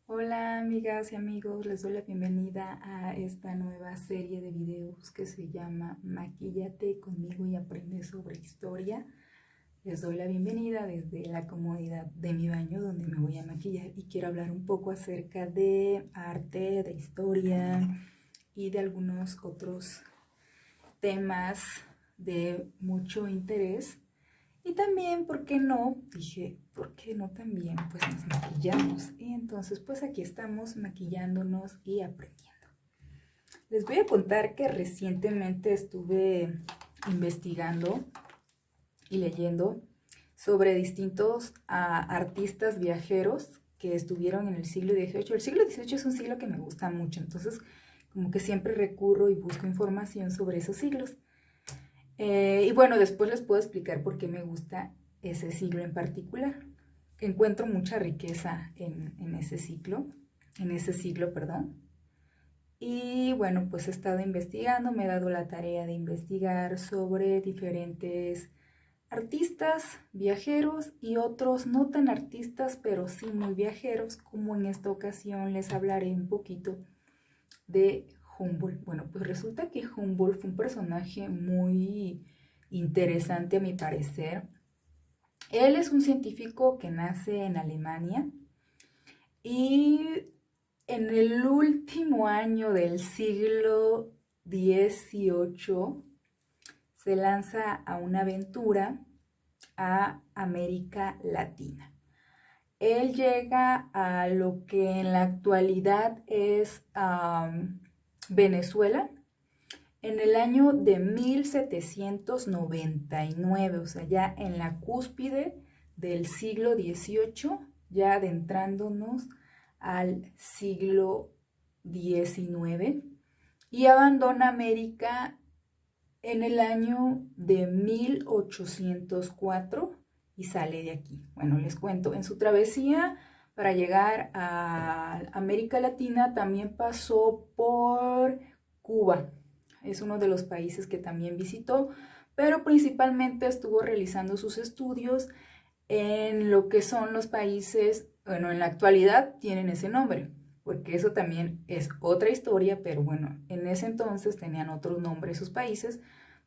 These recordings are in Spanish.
Hola amigas y amigos, les doy la bienvenida a esta nueva serie de videos que se llama Maquíllate conmigo y aprende sobre historia. Les doy la bienvenida desde la comodidad de mi baño donde me voy a maquillar y quiero hablar un poco acerca de arte, de historia y de algunos otros temas de mucho interés. Y también, ¿por qué no? Dije, ¿por qué no también? Pues nos maquillamos. Y entonces, pues aquí estamos maquillándonos y aprendiendo. Les voy a contar que recientemente estuve investigando y leyendo sobre distintos artistas viajeros que estuvieron en el siglo XVIII. El siglo XVIII es un siglo que me gusta mucho, entonces como que siempre recurro y busco información sobre esos siglos. Y bueno, después les puedo explicar por qué me gusta ese siglo en particular. Encuentro mucha riqueza en ese siglo, perdón. Y bueno, pues he estado investigando, me he dado la tarea de investigar sobre diferentes artistas, viajeros y otros no tan artistas, pero sí muy viajeros, como en esta ocasión les hablaré un poquito de Humboldt. Bueno, pues resulta que Humboldt fue un personaje muy interesante a mi parecer. Él es un científico que nace en Alemania y en el último año del siglo XVIII se lanza a una aventura a América Latina. Él llega a lo que en la actualidad es Venezuela en el año de 1799, o sea, ya en la cúspide del siglo XVIII, ya adentrándonos al siglo XIX, y abandona América en el año de 1804 y sale de aquí. Bueno, les cuento, en su travesía para llegar a América Latina también pasó por Cuba. Es uno de los países que también visitó, pero principalmente estuvo realizando sus estudios en lo que son los países, bueno, en la actualidad tienen ese nombre, porque eso también es otra historia, pero bueno, en ese entonces tenían otros nombres sus países,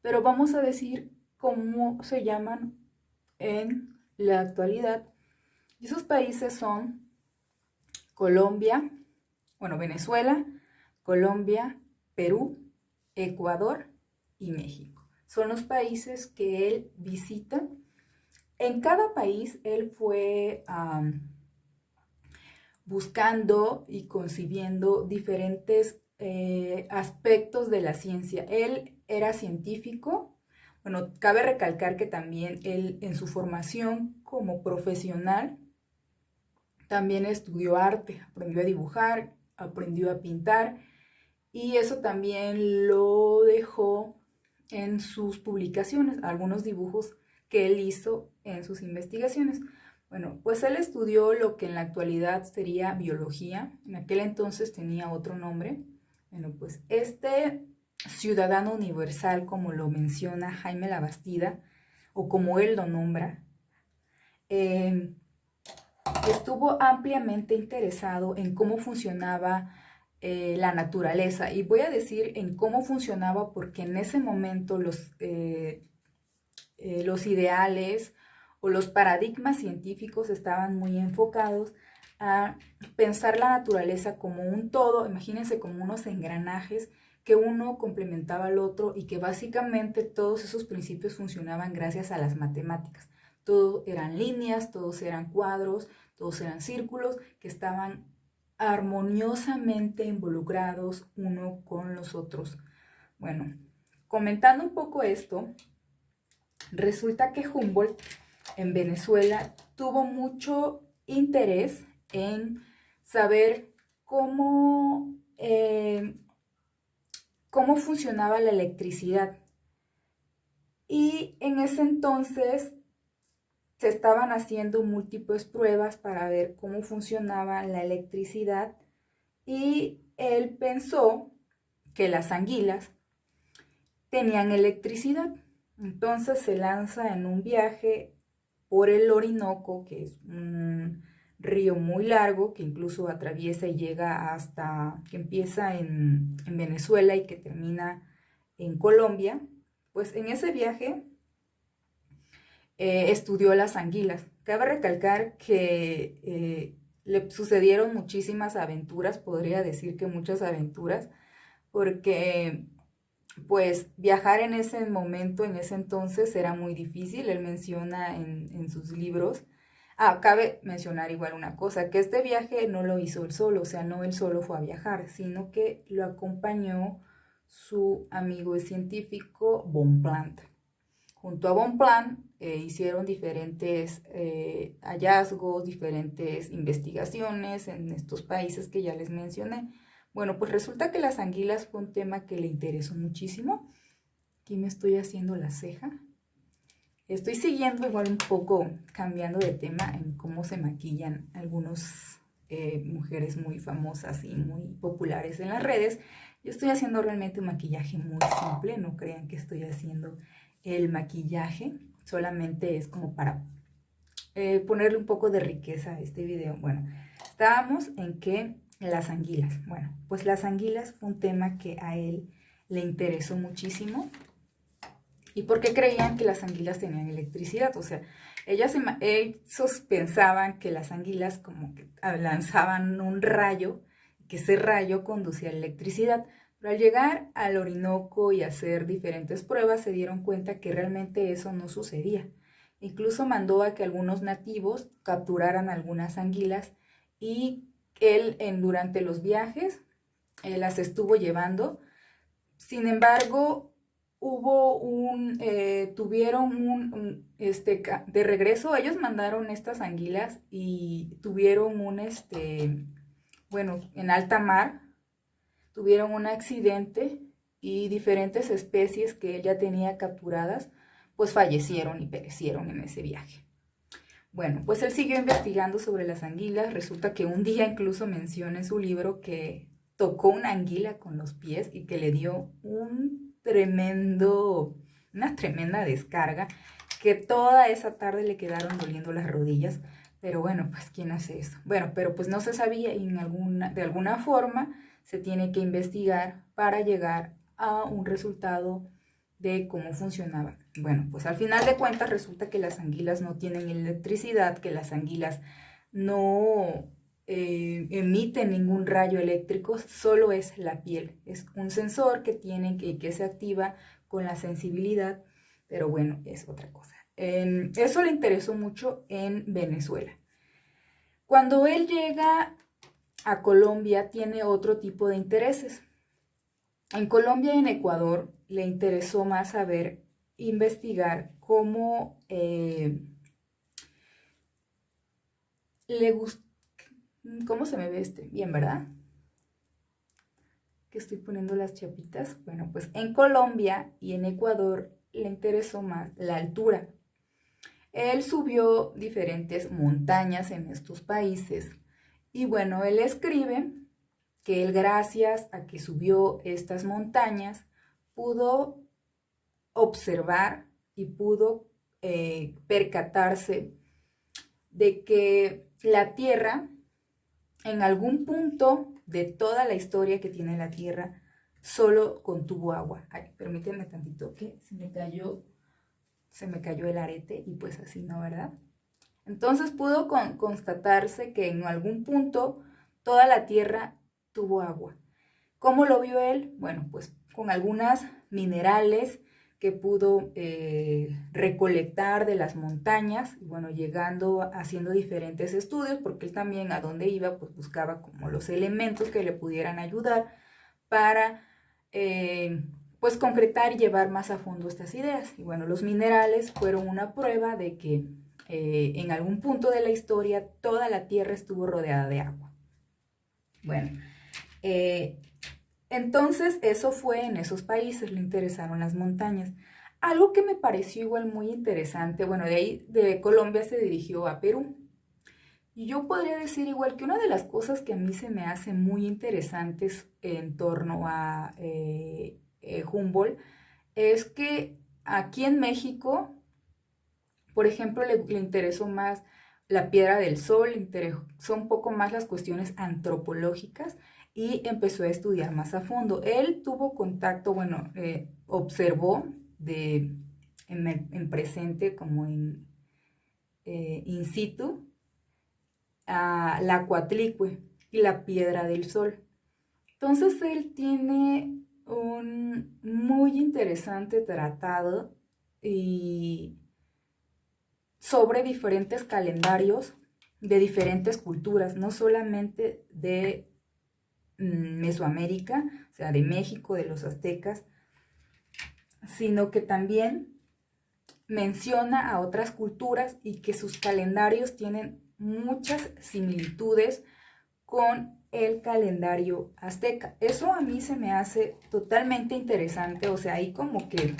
pero vamos a decir cómo se llaman en la actualidad. Y esos países son Colombia, bueno, Venezuela, Colombia, Perú, Ecuador y México. Son los países que él visita. En cada país él fue buscando y concibiendo diferentes aspectos de la ciencia. Él era científico. Bueno, cabe recalcar que también él en su formación como profesional también estudió arte, aprendió a dibujar, aprendió a pintar y eso también lo dejó en sus publicaciones, algunos dibujos que él hizo en sus investigaciones. Bueno, pues él estudió lo que en la actualidad sería biología, en aquel entonces tenía otro nombre. Bueno, pues este ciudadano universal, como lo menciona Jaime Labastida, o como él lo nombra, estuvo ampliamente interesado en cómo funcionaba la naturaleza. Y voy a decir en cómo funcionaba porque en ese momento los ideales o los paradigmas científicos estaban muy enfocados a pensar la naturaleza como un todo, imagínense como unos engranajes que uno complementaba al otro y que básicamente todos esos principios funcionaban gracias a las matemáticas. Todos eran líneas, todos eran cuadros, todos eran círculos que estaban armoniosamente involucrados uno con los otros. Bueno, comentando un poco esto, resulta que Humboldt en Venezuela tuvo mucho interés en saber cómo funcionaba la electricidad. Y en ese entonces se estaban haciendo múltiples pruebas para ver cómo funcionaba la electricidad y él pensó que las anguilas tenían electricidad. Entonces se lanza en un viaje por el Orinoco, que es un río muy largo, que incluso atraviesa y llega hasta, que empieza en Venezuela y que termina en Colombia. Pues en ese viaje estudió las anguilas. Cabe recalcar que le sucedieron muchísimas aventuras, podría decir que muchas aventuras, porque pues viajar en ese momento, en ese entonces, era muy difícil. Él menciona en sus libros. Ah, cabe mencionar igual una cosa, que este viaje no lo hizo él solo, o sea, no él solo fue a viajar, sino que lo acompañó su amigo científico Bonpland. Junto a Bonpland hicieron diferentes hallazgos, diferentes investigaciones en estos países que ya les mencioné. Bueno, pues resulta que las anguilas fue un tema que le interesó muchísimo. Aquí me estoy haciendo la ceja. Estoy siguiendo igual un poco, cambiando de tema en cómo se maquillan algunas mujeres muy famosas y muy populares en las redes. Yo estoy haciendo realmente un maquillaje muy simple, no crean que estoy haciendo el maquillaje, solamente es como para ponerle un poco de riqueza a este video. Bueno, estábamos en que las anguilas, bueno, pues las anguilas fue un tema que a él le interesó muchísimo. ¿Y por qué creían que las anguilas tenían electricidad? O sea, ellos pensaban que las anguilas como que lanzaban un rayo, que ese rayo conducía a la electricidad. Pero al llegar al Orinoco y hacer diferentes pruebas, se dieron cuenta que realmente eso no sucedía. Incluso mandó a que algunos nativos capturaran algunas anguilas y él durante los viajes las estuvo llevando. Sin embargo, tuvieron de regreso, ellos mandaron estas anguilas y tuvieron bueno, en alta mar, tuvieron un accidente y diferentes especies que él ya tenía capturadas, pues fallecieron y perecieron en ese viaje. Bueno, pues él siguió investigando sobre las anguilas. Resulta que un día incluso menciona en su libro que tocó una anguila con los pies y que le dio una tremenda descarga, que toda esa tarde le quedaron doliendo las rodillas. Pero bueno, pues ¿quién hace eso? Bueno, pero pues no se sabía y de alguna forma se tiene que investigar para llegar a un resultado de cómo funcionaba. Bueno, pues al final de cuentas resulta que las anguilas no tienen electricidad, que las anguilas no emiten ningún rayo eléctrico, solo es la piel. Es un sensor que tienen que se activa con la sensibilidad, pero bueno, es otra cosa. Eso le interesó mucho en Venezuela. Cuando él llega a Colombia, tiene otro tipo de intereses. En Colombia y en Ecuador le interesó más saber, investigar cómo ¿cómo se me ve bien, ¿verdad? Que estoy poniendo las chapitas. Bueno, pues en Colombia y en Ecuador le interesó más la altura. Él subió diferentes montañas en estos países y bueno, él escribe que él, gracias a que subió estas montañas, pudo observar y pudo percatarse de que la Tierra, en algún punto de toda la historia que tiene la Tierra, solo contuvo agua. Ay, permítanme tantito que se me cayó el arete y pues así, ¿no, verdad? Entonces pudo constatarse que en algún punto toda la Tierra tuvo agua. ¿Cómo lo vio él? Bueno, pues con algunas minerales que pudo recolectar de las montañas, y bueno, haciendo diferentes estudios, porque él también a donde iba, pues buscaba como los elementos que le pudieran ayudar para, pues concretar y llevar más a fondo estas ideas. Y bueno, los minerales fueron una prueba de que en algún punto de la historia toda la Tierra estuvo rodeada de agua. Bueno, entonces eso fue en esos países, le interesaron las montañas. Algo que me pareció igual muy interesante, bueno, de ahí de Colombia se dirigió a Perú. Y yo podría decir igual que una de las cosas que a mí se me hace muy interesantes en torno a Humboldt es que aquí en México, por ejemplo, le interesó más la piedra del sol, le interesó un poco más las cuestiones antropológicas y empezó a estudiar más a fondo. Él tuvo contacto, bueno, observó en presente como in situ a la Coatlicue y la piedra del sol. Entonces él tiene un muy interesante tratado y sobre diferentes calendarios de diferentes culturas, no solamente de Mesoamérica, o sea, de México, de los aztecas, sino que también menciona a otras culturas y que sus calendarios tienen muchas similitudes con el calendario azteca. Eso a mí se me hace totalmente interesante, o sea, ahí como que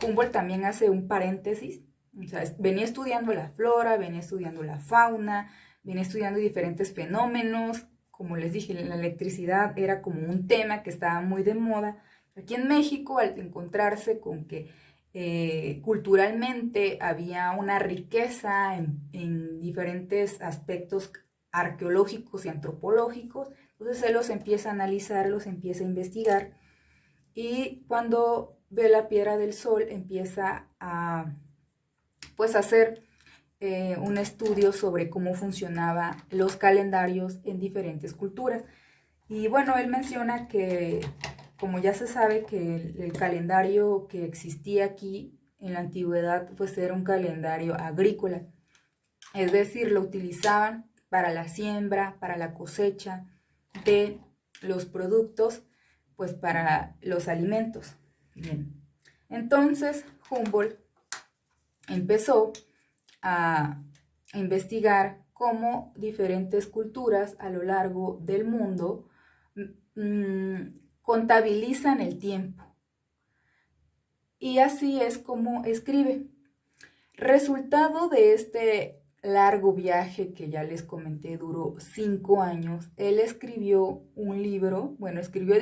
Humboldt también hace un paréntesis, o sea, venía estudiando la flora, venía estudiando la fauna, venía estudiando diferentes fenómenos, como les dije, la electricidad era como un tema que estaba muy de moda. Aquí en México, al encontrarse con que culturalmente había una riqueza en diferentes aspectos arqueológicos y antropológicos, entonces él los empieza a analizar, los empieza a investigar y cuando ve la piedra del sol empieza a pues hacer un estudio sobre cómo funcionaban los calendarios en diferentes culturas. Y bueno, él menciona que, como ya se sabe, que el calendario que existía aquí en la antigüedad pues era un calendario agrícola, es decir, lo utilizaban para la siembra, para la cosecha de los productos, pues para los alimentos. Bien, entonces Humboldt empezó a investigar cómo diferentes culturas a lo largo del mundo contabilizan el tiempo. Y así es como escribe. Resultado de este largo viaje que ya les comenté, duró 5 años, él escribió un libro, bueno, escribió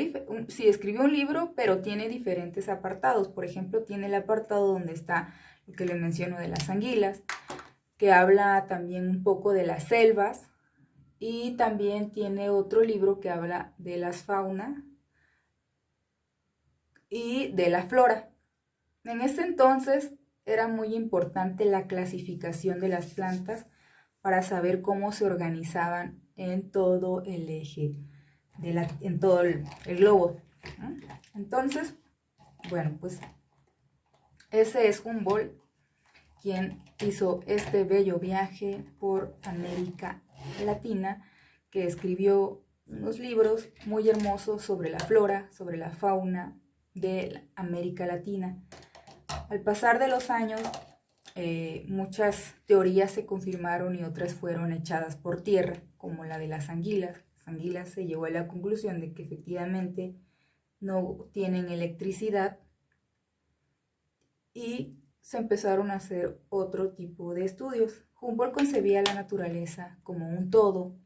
un libro, pero tiene diferentes apartados. Por ejemplo, tiene el apartado donde está lo que les menciono de las anguilas, que habla también un poco de las selvas, y también tiene otro libro que habla de las faunas y de la flora. En ese entonces era muy importante la clasificación de las plantas para saber cómo se organizaban en todo el eje, en todo el globo. Entonces, bueno, pues ese es Humboldt, quien hizo este bello viaje por América Latina, que escribió unos libros muy hermosos sobre la flora, sobre la fauna de América Latina. Al pasar de los años, muchas teorías se confirmaron y otras fueron echadas por tierra, como la de las anguilas. Las anguilas se llegó a la conclusión de que efectivamente no tienen electricidad y se empezaron a hacer otro tipo de estudios. Humboldt concebía la naturaleza como un todo,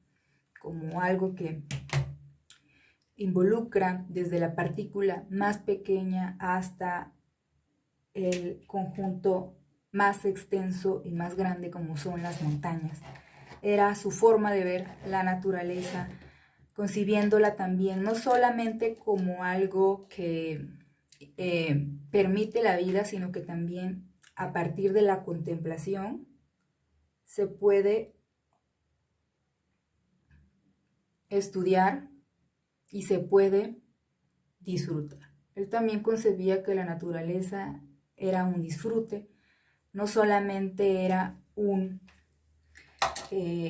como algo que involucra desde la partícula más pequeña hasta el conjunto más extenso y más grande como son las montañas. Era su forma de ver la naturaleza, concibiéndola también no solamente como algo que permite la vida, sino que también a partir de la contemplación se puede estudiar y se puede disfrutar. Él también concebía que la naturaleza era un disfrute, no solamente era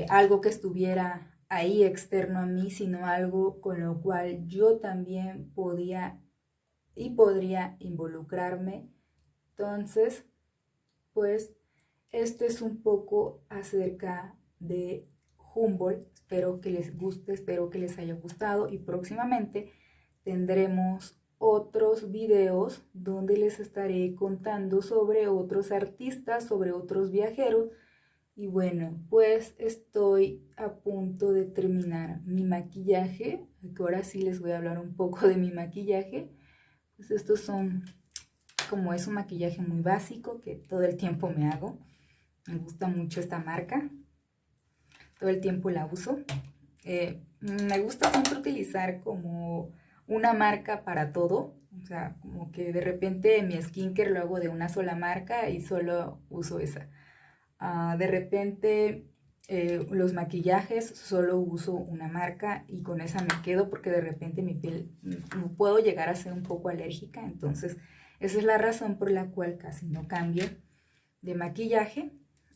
algo que estuviera ahí externo a mí, sino algo con lo cual yo también podía y podría involucrarme. Entonces, pues, esto es un poco acerca de Humboldt. Espero que les guste, espero que les haya gustado y próximamente tendremos otros videos donde les estaré contando sobre otros artistas, sobre otros viajeros. Y bueno, pues estoy a punto de terminar mi maquillaje, que ahora sí les voy a hablar un poco de mi maquillaje. Pues estos son como es un maquillaje muy básico que todo el tiempo me hago. Me gusta mucho esta marca, todo el tiempo la uso. Me gusta siempre utilizar como una marca para todo, o sea, como que de repente mi skincare lo hago de una sola marca y solo uso esa. De repente los maquillajes solo uso una marca y con esa me quedo porque de repente mi piel puedo llegar a ser un poco alérgica, entonces esa es la razón por la cual casi no cambio de maquillaje.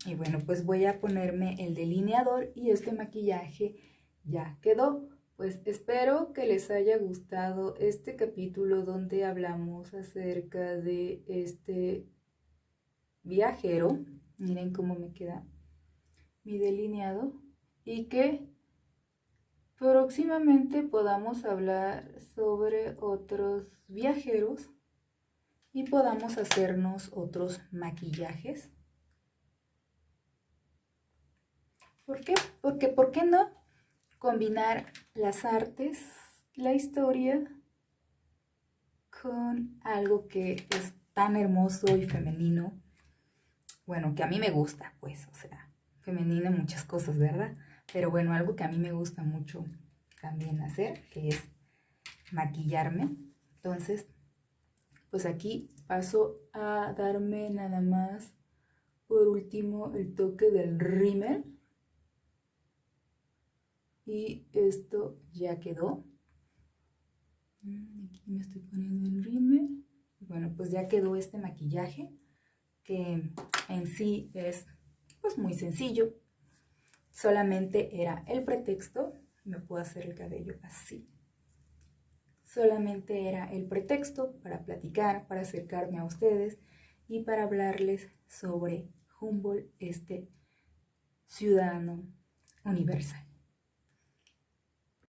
Y bueno, pues voy a ponerme el delineador y este maquillaje ya quedó. Pues espero que les haya gustado este capítulo donde hablamos acerca de este viajero. Miren cómo me queda mi delineado y que próximamente podamos hablar sobre otros viajeros y podamos hacernos otros maquillajes. ¿Por qué? Porque, ¿por qué no combinar las artes, la historia, con algo que es tan hermoso y femenino? Bueno, que a mí me gusta, pues, o sea, femenino en muchas cosas, ¿verdad? Pero bueno, algo que a mí me gusta mucho también hacer, que es maquillarme. Entonces, pues aquí paso a darme nada más, por último, el toque del rímel. Y esto ya quedó. Aquí me estoy poniendo el rímel. Bueno, pues ya quedó este maquillaje, que en sí es pues muy sencillo. Solamente era el pretexto. Me puedo hacer el cabello así. Solamente era el pretexto para platicar, para acercarme a ustedes y para hablarles sobre Humboldt, este ciudadano universal.